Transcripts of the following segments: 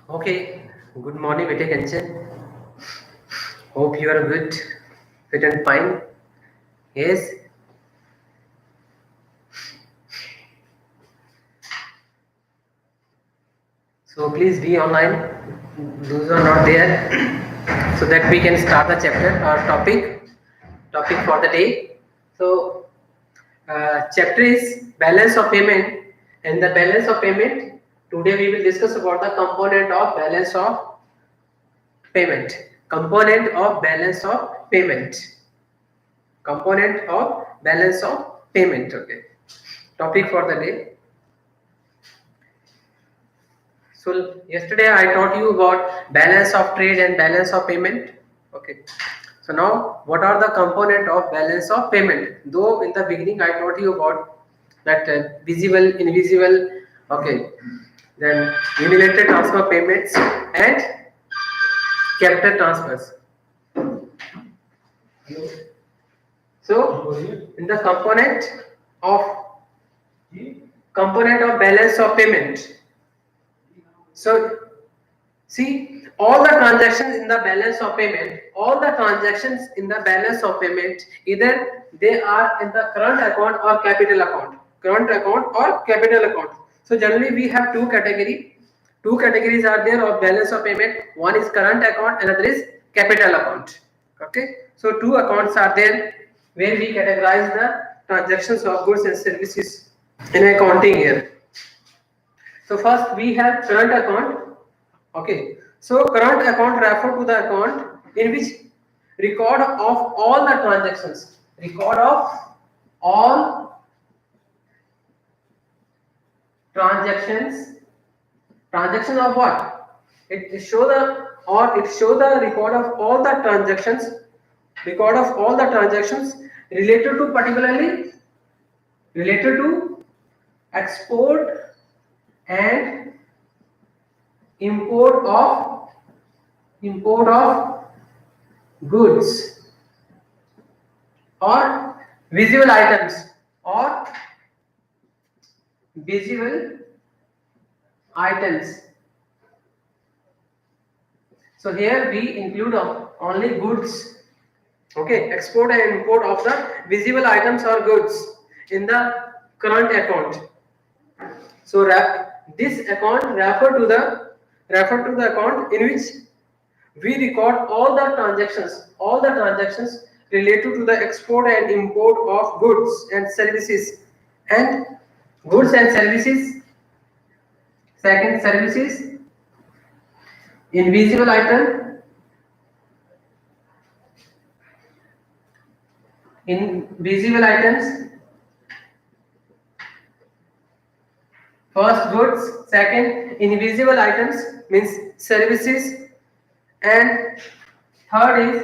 Okay, good morning, Vijay Kanchan. Hope you are good, fit and fine. Yes, so please be online. Those who are not there, so that we can start the chapter or topic for the day. So, chapter is balance of payment, and the balance of payment. Today we will discuss about the component of balance of payment. Component of balance of payment. Component of balance of payment. Okay. Topic for the day. So yesterday I taught you about balance of trade and balance of payment. Okay. So now what are the component of balance of payment? Though in the beginning I taught you about that visible, invisible. Okay. Then unilateral transfer payments and capital transfers. So in the of component of balance of payment. So see, all the transactions in the balance of payment, either they are in the current account or capital account. Current account or capital account. So generally we have two categories. Two categories are there of balance of payment. One is current account, another is capital account. Okay. So two accounts are there where we categorize the transactions of goods and services in accounting year. So first we have current account. Okay. So current account refer to the account in which record of all the transactions. Record of all transactions. Transaction of what? It show the record of all the transactions. Record of all the transactions related to particularly related to export and import of goods or visual items or visual items. So here we include only goods. Okay, export and import of the visible items or goods in the current account. So this account refer to the account in which we record all the transactions related to the export and import of goods and services and goods and services. Second, services, invisible item, invisible items. First, goods. Second, invisible items means services, and third is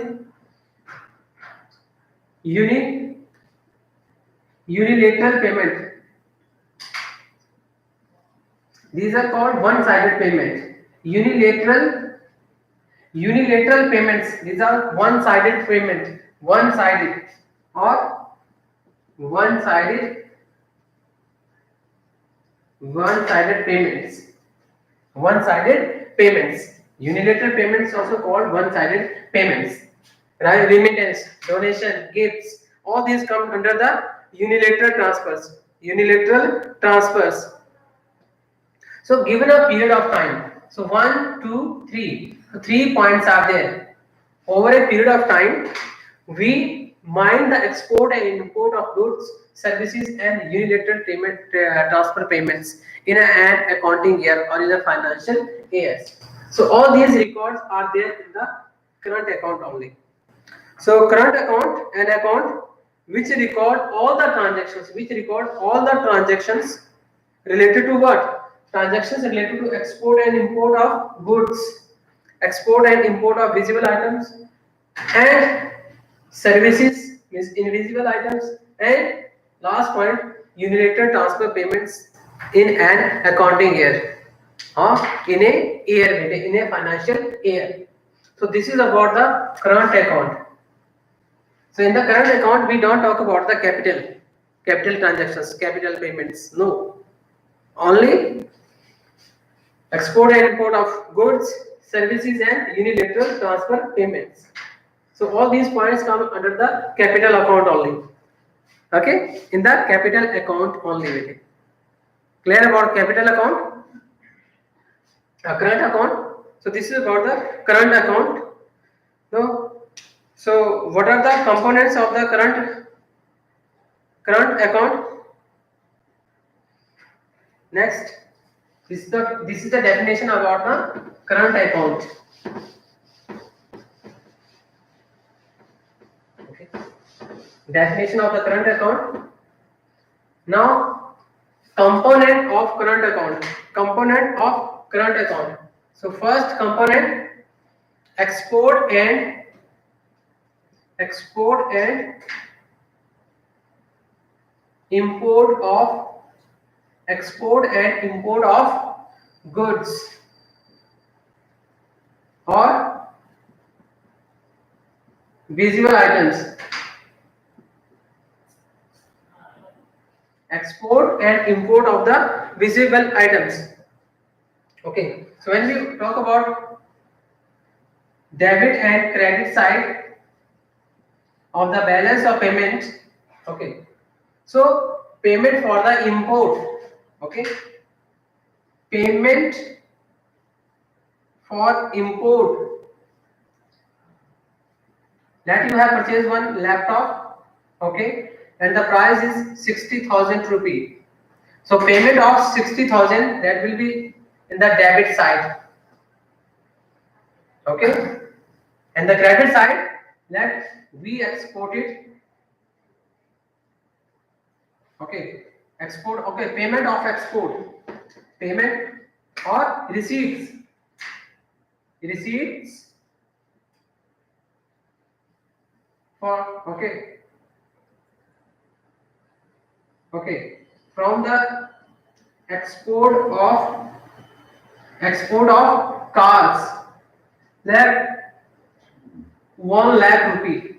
unilateral payment. These are called one-sided payment. Unilateral payments. These are one-sided payment. One-sided or one-sided payments. One-sided payments. Unilateral payments also called one-sided payments. Right? Remittance, donation, gifts. All these come under the unilateral transfers. Unilateral transfers. So given a period of time, so 1, 2, 3, 3 points are there. Over a period of time, we mind the export and import of goods, services, and unilateral payment transfer payments in an accounting year or in a financial year. So all these records are there in the current account only. So current account, an account which record all the transactions related to what? Transactions related to export and import of goods, export and import of visible items, and services means invisible items, and last point, unilateral transfer payments in an accounting year or in a financial year. So this is about the current account. So in the current account, we don't talk about the capital transactions, capital payments. No, only export and import of goods, services, and unilateral transfer payments. So all these points come under the capital account only. Okay, in the capital account only. Clear about capital account? Current account. So this is about the current account. So what are the components of the current account? Next, this is the definition about the current account. Okay. Definition of the current account. Now, component of current account. Component of current account. So first component, export and import of goods or visible items. Export and import of the visible items. Okay, so when we talk about debit and credit side of the balance of payment, okay, so payment for the import, okay, payment for import, that you have purchased one laptop, okay, and the price is 60,000 rupee. So payment of 60,000, that will be in the debit side, okay, and the credit side, that we export it, okay, export, okay, payment of export, payment or receipts for, okay, from the export of cars, that 1 lakh rupee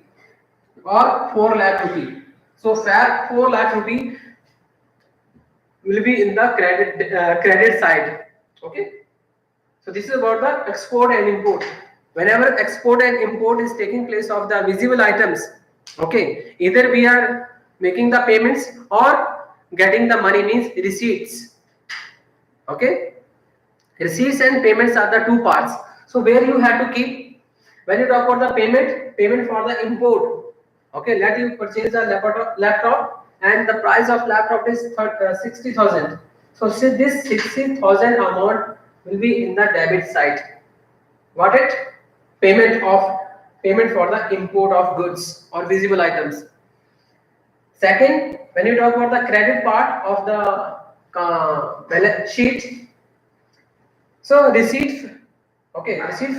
or 4 lakh rupee. So 4 lakh rupee will be in the credit side. Okay. So this is about the export and import. Whenever export and import is taking place of the visible items, okay, either we are making the payments or getting the money, means receipts. Okay, receipts and payments are the two parts. So where you have to keep, when you talk about the payment for the import, okay, let you purchase a laptop and the price of laptop is 60,000. So this 60,000 amount will be in the debit side. Got it? Payment for the import of goods or visible items. Second, when you talk about the credit part of the balance sheet, so receipt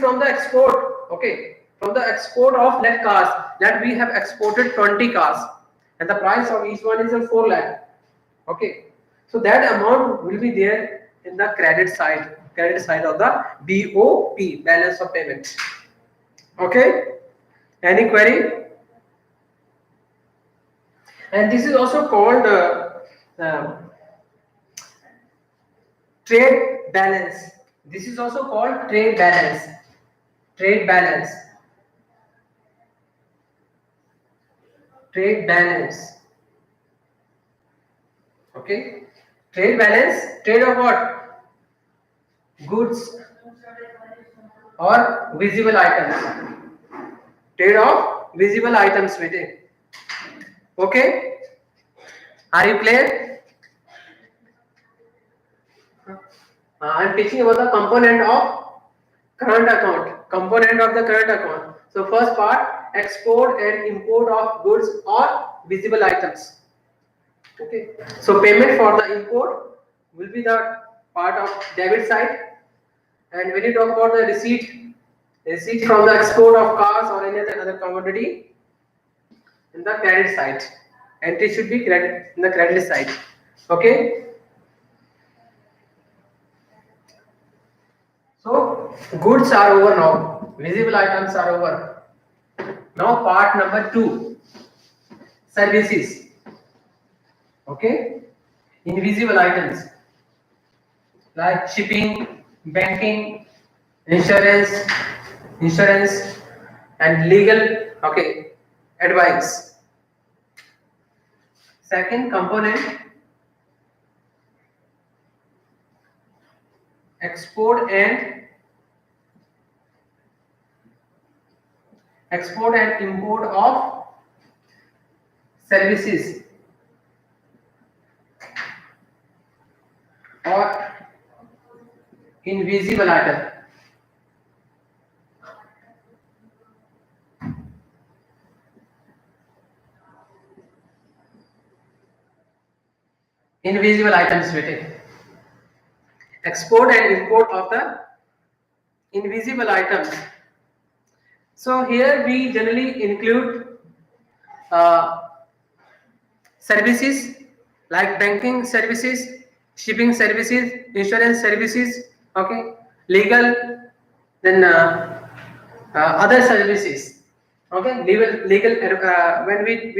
from the export, okay, from the export of net cars, that we have exported 20 cars and the price of each one is a 4 lakh, okay, so that amount will be there in the credit side of the BOP, balance of payment. Okay, any query? And this is also called trade balance. This is also called trade balance. Trade balance. Okay. Trade balance. Trade of what? Goods or visible items. Trade of visible items. Okay. Are you clear? I am teaching about the component of current account. Component of the current account. So first part, export and import of goods or visible items. Okay. So payment for the import will be the part of debit side. And when you talk about the receipt from the export of cars or any other commodity, in the credit side. Entry should be credit in the credit side. Okay. So goods are over now. Visible items are over. Now part number 2. Services. Okay. Invisible items like shipping, banking, insurance, and legal, okay, advice. Second component, export and import of services or invisible item. Invisible items written. Export and import of the invisible items. So here we generally include uh, services like banking services, shipping services, insurance services, okay, legal, then other services, okay, when we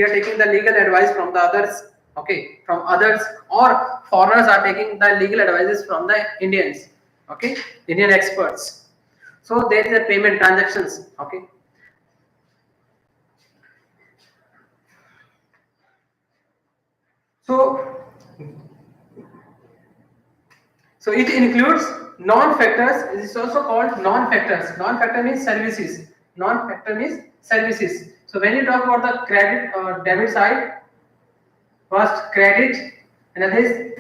are taking the legal advice from the others, okay, from others, or foreigners are taking the legal advices from the Indians, okay, Indian experts. So there is a payment transactions, okay. So it includes non-factors. It is also called non-factors. Non-factor means services. Non-factor means services. So when you talk about the credit or debit side, first credit, another is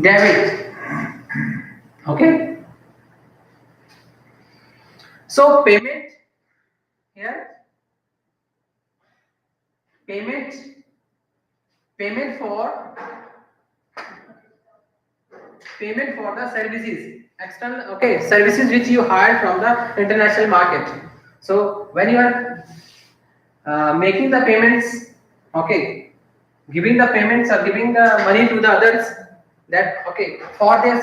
debit. Okay. So payment here, payment for the services, external, okay, services which you hire from the international market. So when you are making the payments, okay, giving the payments or giving the money to the others, that, okay, for their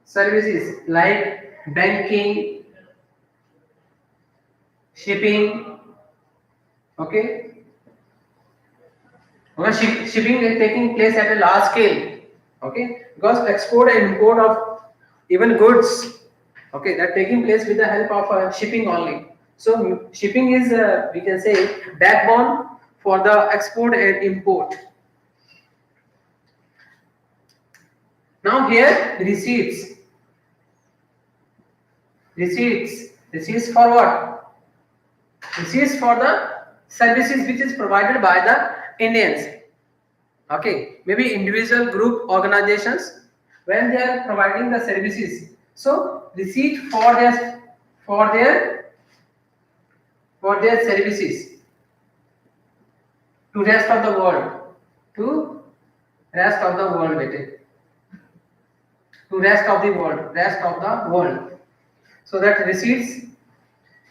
services, like banking, shipping, okay. Shipping is taking place at a large scale, okay, because export and import of even goods, okay, that taking place with the help of shipping only. So shipping is, we can say, backbone for the export and import. Now here receipts for what? Receipts for the services which is provided by the Indians, okay, maybe individual, group, organizations, when they are providing the services. So receipt for their services to rest of the world, to rest of the world, to rest of the world. So that receipts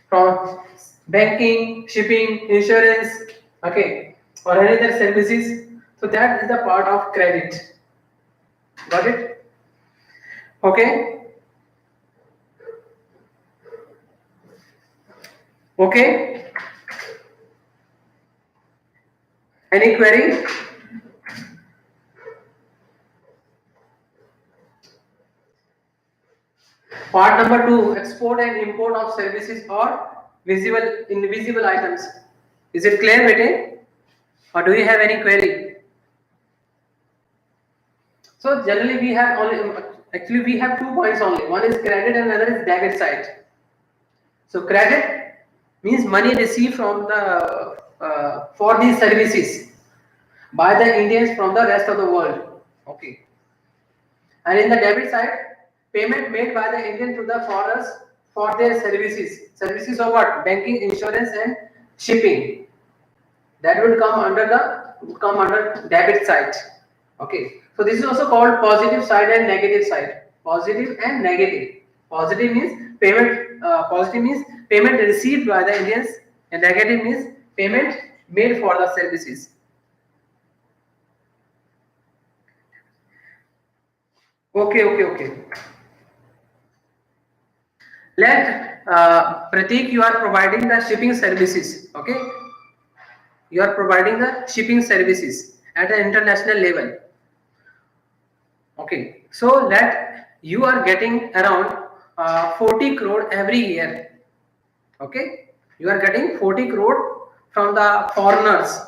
from banking, shipping, insurance, okay, or any other services. So that is the part of credit. Got it? Okay. Okay. Any query? Part number 2, export and import of services or invisible items. Is it clear, bete? Or do you have any query? So generally we have we have 2 points only. One is credit and another is debit side. So credit means money received from the for these services by the Indians from the rest of the world. Okay. And in the debit side, payment made by the Indian to the foreigners for their services. Services of what? Banking, insurance, and shipping. That will come under debit side. Okay. So this is also called positive side and negative side. Positive and negative. Positive means payment. Positive means payment received by the Indians, and negative means payment made for the services. Okay. Let Pratik, you are providing the shipping services. Okay, you are providing the shipping services at an international level. Okay, so that you are getting around 40 crore every year. Okay, you are getting 40 crore from the foreigners.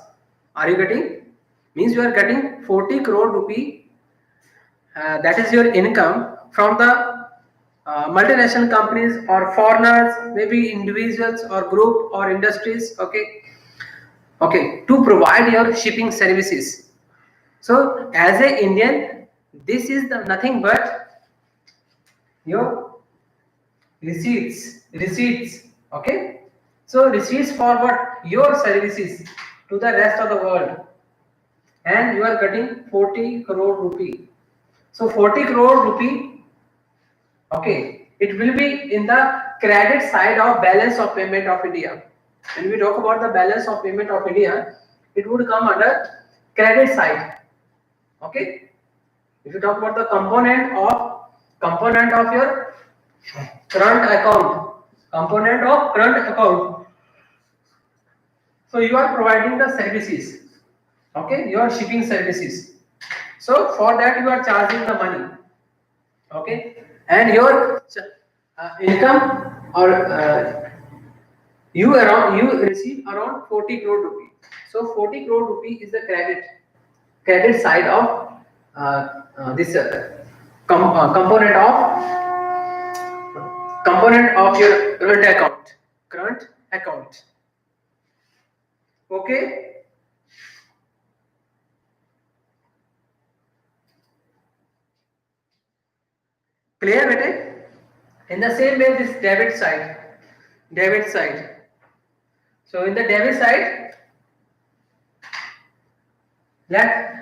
Are you getting? Means you are getting 40 crore rupee. That is your income from the multinational companies or foreigners, maybe individuals or group or industries. Okay, to provide your shipping services. So as a Indian, this is the nothing but your receipts. Okay, so receipts for what? Your services to the rest of the world, and you are getting 40 crore rupee. So 40 crore rupee, okay, it will be in the credit side of balance of payment of India. When we talk about the balance of payment of India, it would come under credit side. Okay, if you talk about the component of your current account, so you are providing the services. Okay, you are shipping services. So for that you are charging the money. Okay, and your income or you receive around 40 crore rupee. So 40 crore rupee is the credit side of this component of your current account. Okay, clear bete? In the same way, this debit side. So in the debit side, let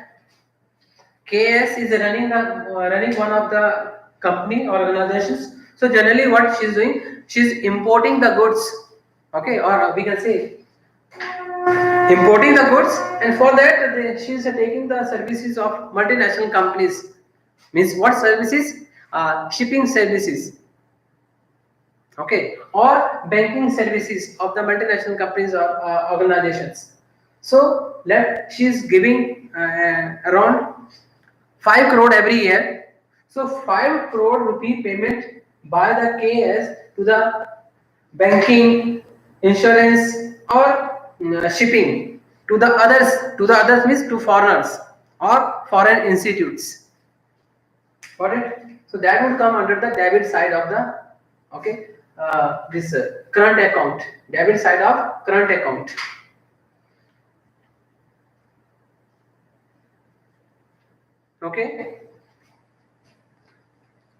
KS is running one of the company organizations. So generally, what she's doing, she's importing the goods. Okay, or we can say importing the goods, and for that she's taking the services of multinational companies. Means what services? Shipping services. Okay, or banking services of the multinational companies or organizations. So let she is giving around 5 crore every year. So 5 crore rupee payment by the KS to the banking, insurance, or shipping to the others means to foreigners or foreign institutes. Got it? So that would come under the debit side of the, okay, this current account, debit side of current account. Okay.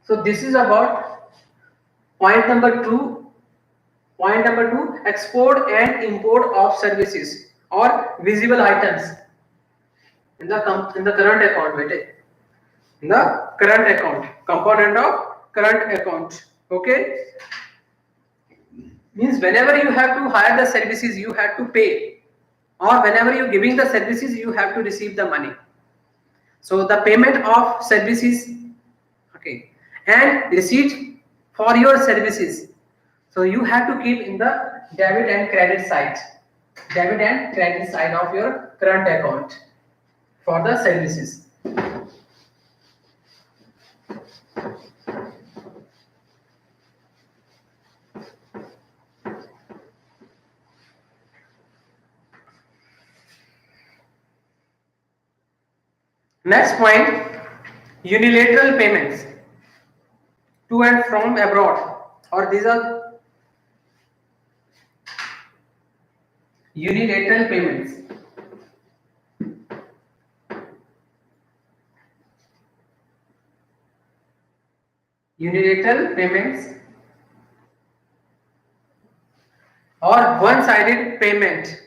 So this is about point number two. Point number two: export and import of services or visible items in the current account. Bete. In the current account, component of current account. Okay. Means whenever you have to hire the services, you have to pay, or whenever you're giving the services, you have to receive the money. So the payment of services, okay, and receipt for your services. So you have to keep in the debit and credit side of your current account for the services. Next point: unilateral payments to and from abroad, or these are unilateral payments. Unilateral payments or one-sided payment.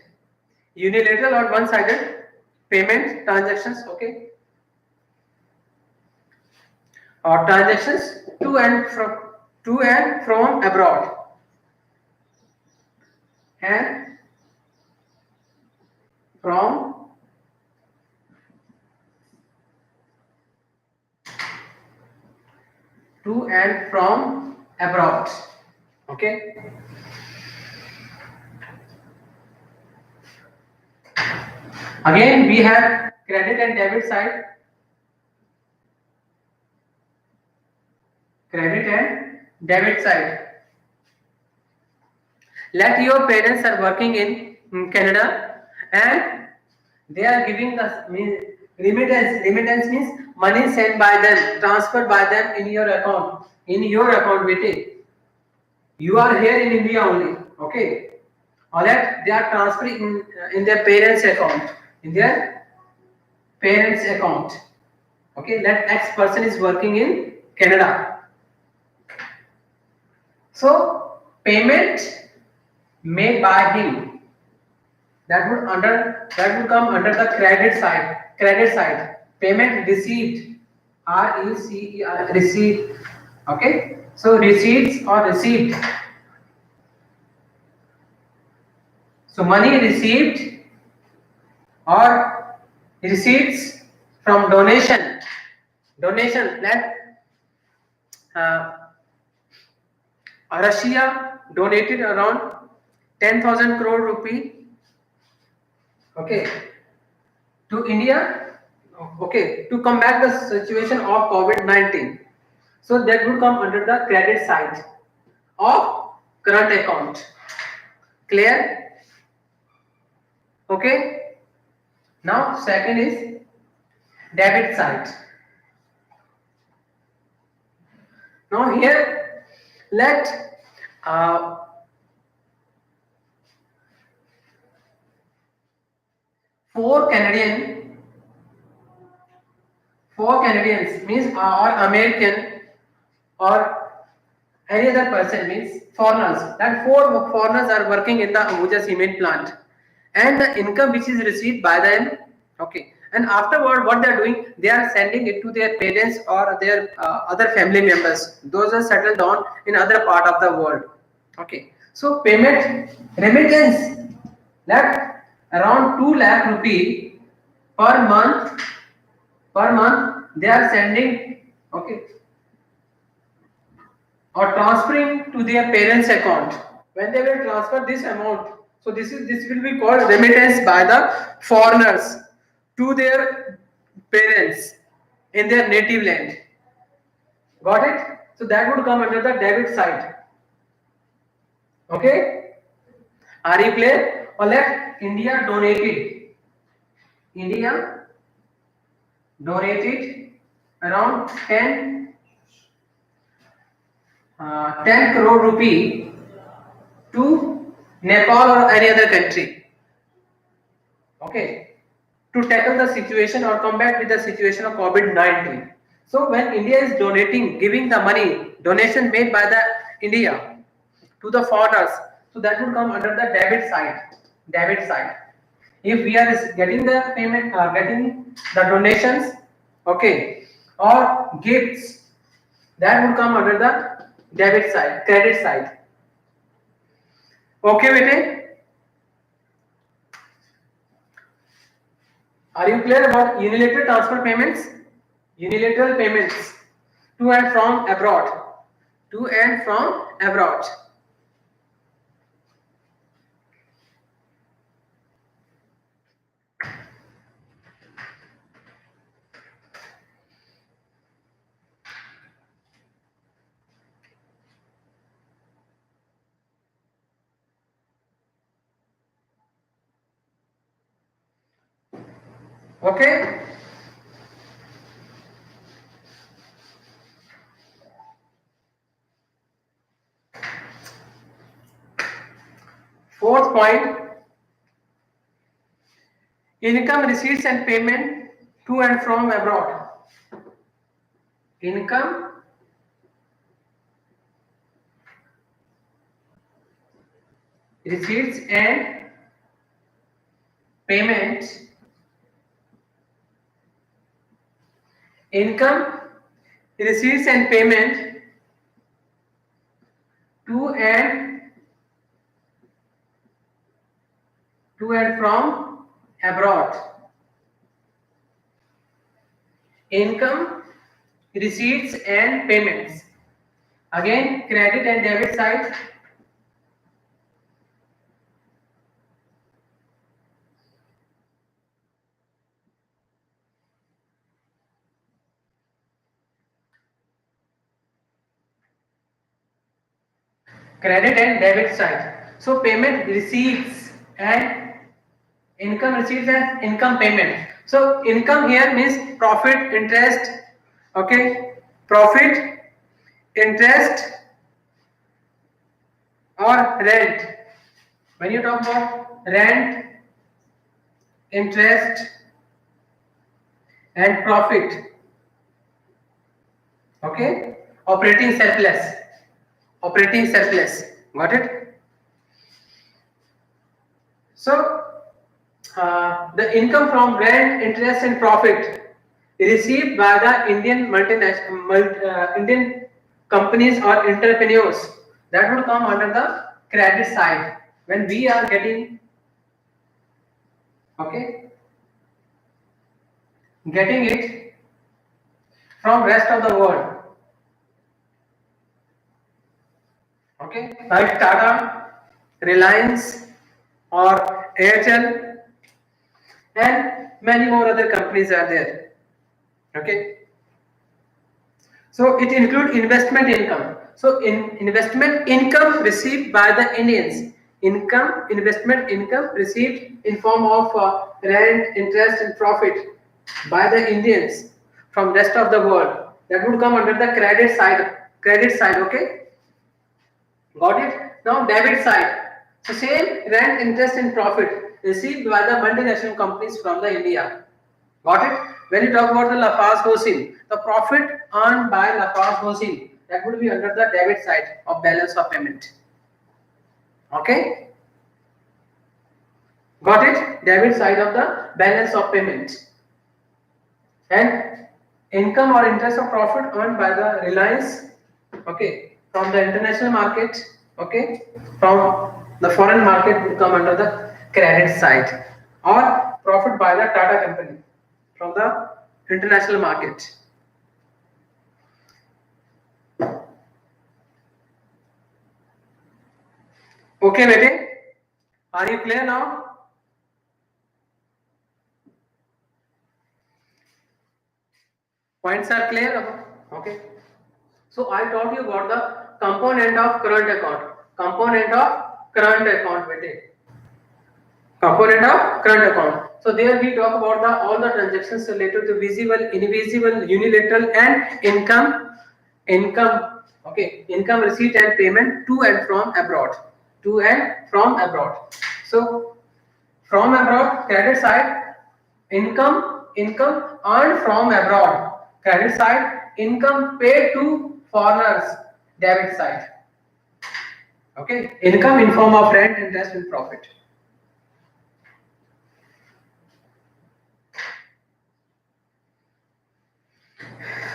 Unilateral or one-sided payment transactions, okay, or transactions to and from abroad and from to and from abroad. Okay. Again, we have credit and debit side. credit and debit side. Let your parents are working in Canada and they are giving the remittance. Remittance means money sent by them, transferred by them in your account. In your account, bete. You are here in India only. Okay. Alright. They are transferring in their parents' account. In their parents' account. Okay. That X person is working in Canada. So payment made by him, that would come under the credit side. Credit side. Payment received. RECE receipt. Okay. So receipts or received. So money received or receipts from donation. Donation that uh, Russia donated around 10,000 crore rupee. Okay. To India, okay, to combat the situation of COVID-19. So that would come under the credit side of current account. Clear? Okay. Now second is debit side. Now here let uh, four Canadian, four Canadians means or American or any other person means foreigners. That four foreigners are working in the Ambuja cement plant, and the income which is received by them, okay. And afterward, what they are doing, they are sending it to their parents or their other family members. Those are settled down in other part of the world. Okay. So payment remittance that around 2 lakh rupee per month, they are sending, okay, or transferring to their parents account. When they will transfer this amount, so this will be called remittance by the foreigners to their parents in their native land. Got it? So that would come under the debit side. Okay. Are you clear? Or let India donated. India donated around 10 crore rupee to Nepal or any other country. Okay, to tackle the situation or combat with the situation of COVID-19. So when India is donating, giving the money, donation made by the India to the foreigners, so that would come under the debit side. Debit side. If we are getting the payment, getting the donations, okay, or gifts, that would come under the debit side, credit side. Okay, bete? Are you clear about unilateral transfer payments? Unilateral payments to and from abroad. To and from abroad. Okay? Fourth point, income receipts and payment to and from abroad. Income receipts and payment. Income receipts and payment to and from abroad. Income receipts and payments. Again, credit and debit side. credit and debit side. So payment receipts and income receipts and income payment. So income here means profit, interest, okay, profit, interest or rent. When you talk about rent, interest and profit, okay, operating surplus, got it? So the income from rent, interest and profit received by the Indian companies or entrepreneurs, that would come under the credit side. When we are getting, okay, getting it from rest of the world, okay, like Tata, Reliance or Airtel and many more other companies are there, okay. So it includes investment income. So investment income received by the Indians, investment income received in form of rent, interest and profit by the Indians from rest of the world, that would come under the credit side, okay, got it? Now debit side. So same rent, interest and profit received by the multinational companies from the India. Got it? When you talk about the Lafarge Holcim, the profit earned by Lafarge Holcim, that would be under the debit side of balance of payment. Okay? Got it? Debit side of the balance of payment. And income or interest or profit earned by the Reliance, okay, from the international market, okay, from the foreign market would come under the credit side, or profit by the Tata company from the international market. Okay, bete, are you clear now? Points are clear? Okay. So I taught you about the component of current account. Component of current account, bete. Component of current account. So there we talk about all the transactions related to visible, invisible, unilateral, and income. Okay, income receipt and payment to and from abroad. To and from abroad. So from abroad, credit side, income earned from abroad. Credit side, income paid to foreigners. Debit side. Okay, income in form of rent, interest, and profit.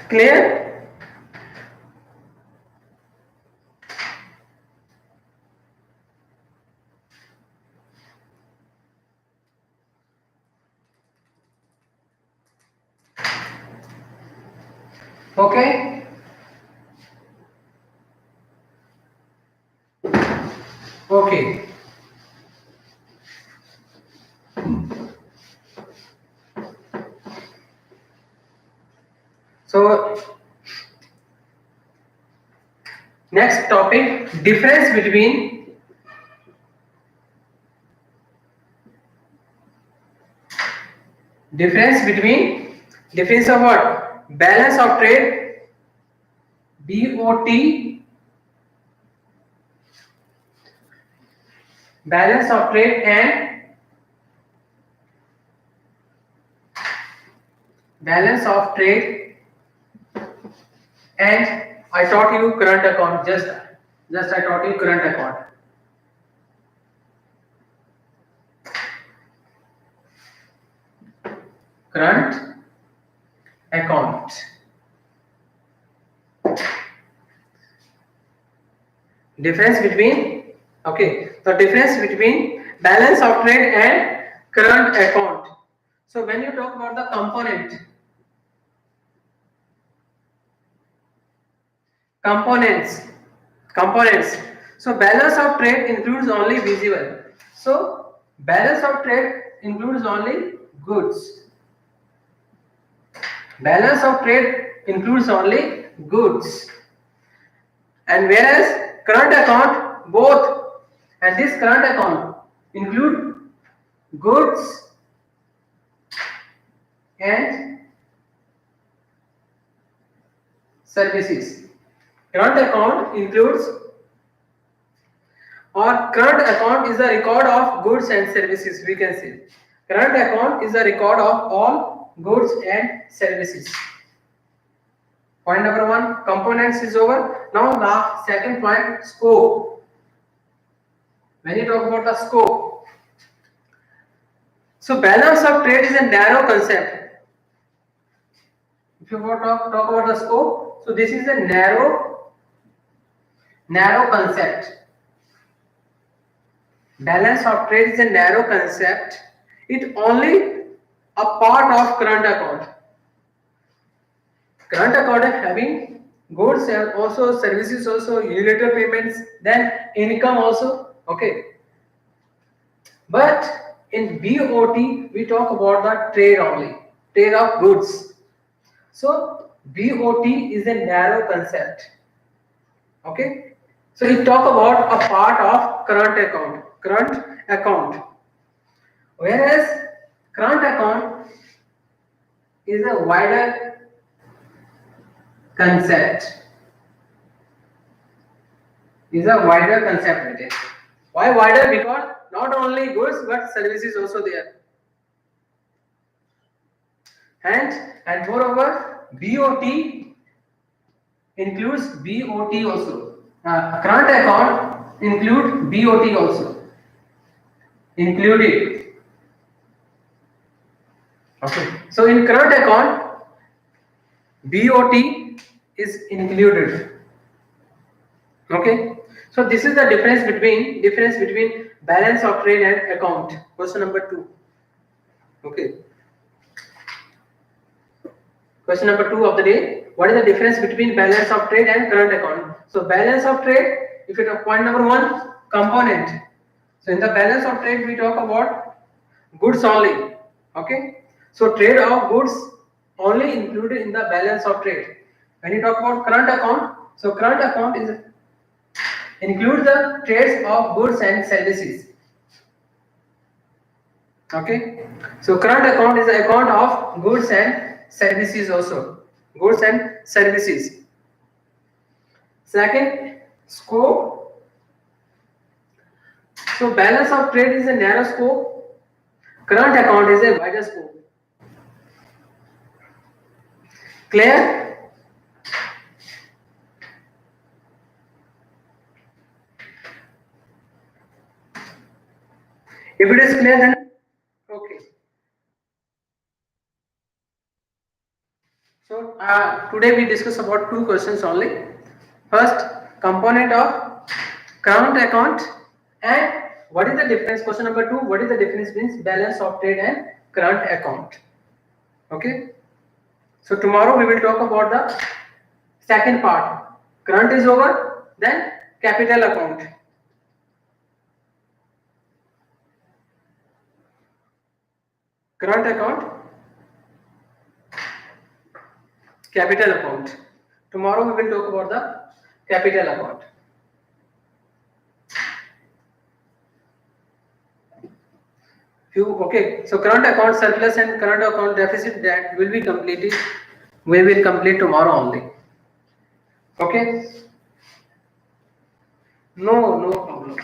Clear? Okay. Okay. So next topic, difference difference of what? Balance of trade, BOT, balance of trade and balance of trade, and I taught you current account, just I taught you current account. Current account. Difference between, okay, the difference between balance of trade and current account. So when you talk about the components, so balance of trade includes only visible. So balance of trade includes only goods. Balance of trade includes only goods, and whereas current account both. And this current account include goods and services. Current account includes, or current account is a record of goods and services, we can say. Current account is a record of all goods and services. Point number 1, components is over. Now the second point, scope. When you talk about the scope, so balance of trade is a narrow concept. If you want to talk about the scope, so this is a narrow concept. Balance of trade is a narrow concept. It only a part of current account. Current account is having goods and also services, also unilateral payments, then income also. Okay. But in BOT we talk about the trade only, trade of goods. So BOT is a narrow concept. Okay. So it talk about a part of current account. Whereas current account is a wider concept. Why wider? Because not only goods but services also there. And moreover, BOT includes BOT also. Current account include BOT also. Included. Okay. So in current account, BOT is included. Okay. So this is the difference between balance of trade and account. Question number 2. Okay. Question number 2 of the day. What is the difference between balance of trade and current account? So balance of trade, if you talk point number 1, component. So in the balance of trade we talk about goods only. Okay. So trade of goods only included in the balance of trade. When you talk about current account, so current account is includes the trades of goods and services. Okay. So current account is the account of goods and services also. Goods and services. Second, scope. So balance of trade is a narrow scope. Current account is a wider scope. Clear? If it is clear, then okay. So today we discuss about 2 questions only. First, component of current account, and what is the difference? Question number 2, what is the difference between balance of trade and current account? Okay. So tomorrow we will talk about the second part. Current is over, then capital account. Current account, capital account. Tomorrow we will talk about the capital account. Okay, so current account surplus and current account deficit, that will be completed. We will complete tomorrow only. Okay. No problem.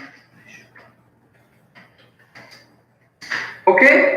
Okay.